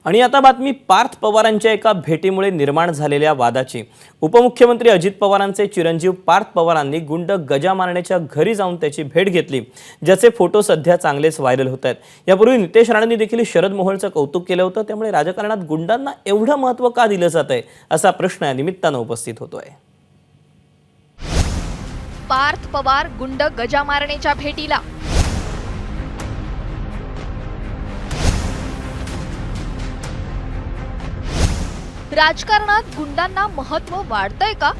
आणि आता बातमी पार्थ पवारांच्या एका भेटीमुळे निर्माण झालेल्या वादाची। उपमुख्यमंत्री अजित पवारांचे चिरंजीव पार्थ पवारांनी गुंड गजा मारण्याच्या घरी जाऊन त्याची भेट घेतली, ज्याचे फोटो सध्या चांगलेच व्हायरल होत आहेत। यापूर्वी नितेश राणेंनी देखील शरद मोहोळचं कौतुक केलं होतं, त्यामुळे राजकारणात गुंडांना एवढं महत्त्व का दिलं जातंय असा प्रश्न या निमित्तानं उपस्थित होतोय। पार्थ पवार गुंड गजा मारण्याच्या भेटीला। राजकारणात गुंडांना महत्त्व वाढतंय का?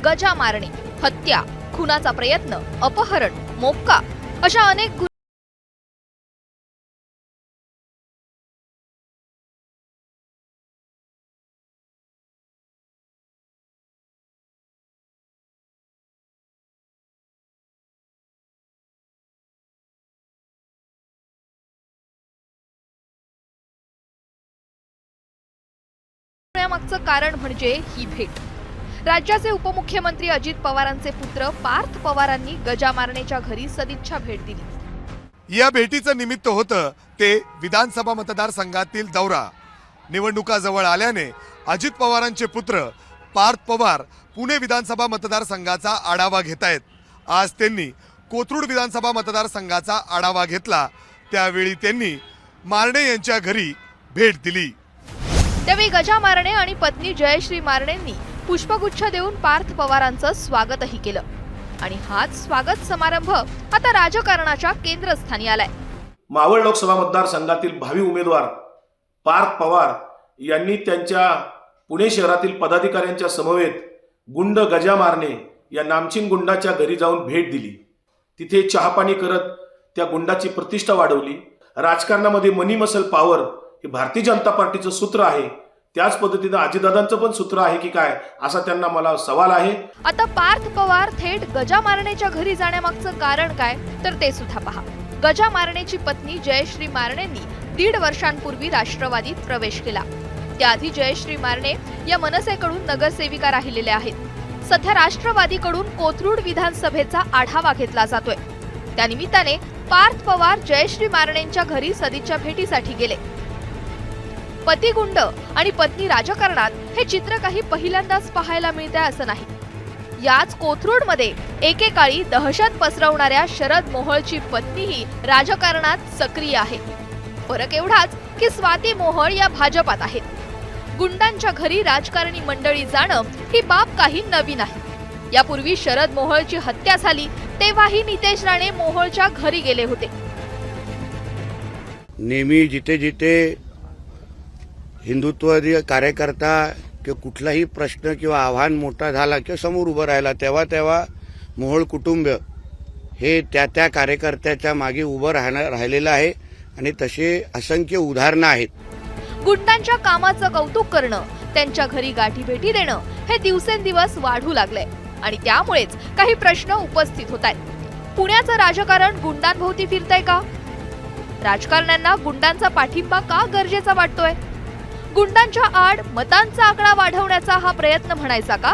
गजा मारणे, हत्या, खुनाचा प्रयत्न, अपहरण, मोक्का अशा अनेक मागचं कारण म्हणजे ही भेट। राज्याचे उपमुख्यमंत्री अजित पवारांचे पुत्र पार्थ पवारांनी गजा मारण्याच्या घरी सदिच्छा भेट दिली। या भेटीचं निमित्त होतं ते विधानसभा मतदारसंघातील दौरा। निवडणुका जवळ आल्याने अजित पवारांचे पुत्र पार्थ पवार पुणे विधानसभा मतदारसंघाचा आढावा घेतायत। आज त्यांनी कोथरूड विधानसभा मतदारसंघाचा आढावा घेतला, त्यावेळी त्यांनी मारणे यांच्या घरी भेट दिली। त्यावेळी गजा मारणे आणि पत्नी जयश्री मारणेंनी पुष्पगुच्छ देऊन पार्थ पवारांचं स्वागतही केलं आणि हाच स्वागत समारंभ आता राजकारणाच्या केंद्रस्थानी आलाय। मावळ लोकसभा मतदारसंघातील भावी उमेदवार पार्थ पवार यांनी त्यांच्या पुणे शहरातील पदाधिकाऱ्यांच्या समवेत गुंड गजा मारणे या नामचीन गुंडाच्या घरी जाऊन भेट दिली। तिथे चहापाणी करत त्या गुंडाची प्रतिष्ठा वाढवली। राजकारणामध्ये मनी मसल पॉवर हे भारतीय जनता पार्टीचं सूत्र आहे, त्याच पद्धतीने अजितदादांचं पण सूत्र आहे की काय असा त्यांना मला सवाल आहे। आता पार्थ पवार थेट गजा मारण्याच्या घरी जाण्यामागचं कारण काय तर ते सुद्धा पहा। गजा मारण्याची पत्नी जयश्री मारणेंनी 1.5 वर्षांपूर्वी राष्ट्रवादीत प्रवेश केला। त्याआधी जयश्री मारणे या मनसेकडून नगरसेविका राहिलेल्या आहेत। सध्या राष्ट्रवादीकडून कोथरूड विधानसभेचा आढावा घेतला जातोय। त्यानिमित्ताने पार्थ पवार जयश्री मारणेंच्या घरी सदिच्छा भेटीसाठी गेले। पती गुंड आणि पत्नी राजकारणात हे चित्र काही पहिल्यांदाच पाहायला मिळते असं नाही। याच कोथरूडमध्ये एकेकाळी दहशत पसरवणाऱ्या शरद मोहोळची पत्नीही राजकारणात सक्रिय आहे। फरक एवढाच की स्वाती मोहोळ या भाजपात आहेत। गुंडांच्या घरी राजकारणी मंडळी जाणं ही बाब काही नवीन आहे। यापूर्वी शरद मोहोळची हत्या झाली तेव्हाही नितेश राणे मोहोळच्या घरी गेले होते। नेहमी जिथे जिथे हिंदुत्ववादी कार्यकर्ता किंवा कुठलाही प्रश्न किंवा आव्हान मोठा झाला किंवा समोर उभं राहिला तेव्हा मोहोळ कुटुंब हे त्या कार्यकर्त्याच्या मागे उभं राहिलेलं आहे आणि तसे असंख्य उदाहरणं आहेत। गुंडांच्या कामाचं कौतुक करणं, त्यांच्या घरी गाठी भेटी देणं हे दिवसेंदिवस वाढू लागलंय आणि त्यामुळेच काही प्रश्न उपस्थित होत आहेत। पुण्याचं राजकारण गुंडांभोवती फिरतंय का? राजकारण्यांना गुंडांचा पाठिंबा का गरजेचा वाटतोय? गुंडांच्या आड मतांचा आकडा वाढवण्याचा हा प्रयत्न म्हणायचा का?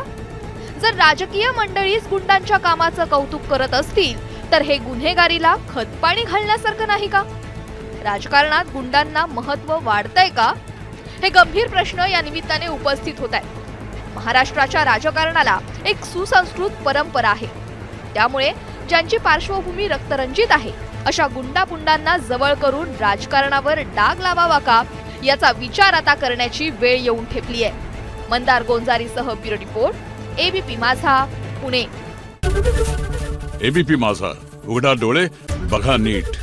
जर राजकीय मंडळीच गुंडांच्या कामाचं कौतुक करत असतील तर हे गुन्हेगारीला खतपाणी घालण्यासारखं नाही का? राजकारणात गुंडांना महत्त्व वाढतंय का? हे गंभीर प्रश्न या निमित्ताने उपस्थित होत आहेत। महाराष्ट्राच्या राजकारणाला एक सुसंस्कृत परंपरा आहे, त्यामुळे ज्यांची पार्श्वभूमी रक्तरंजित आहे अशा गुंडापुंडांना जवळ करून राजकारणावर डाग लावावा का याचा विचार आता करण्याची वेळ येऊन ठेपली आहे। मंदार गोंजारीसह ब्युरो रिपोर्ट, एबीपी माझा, पुणे। एबीपी माझा, उघडा डोळे बघा नीट।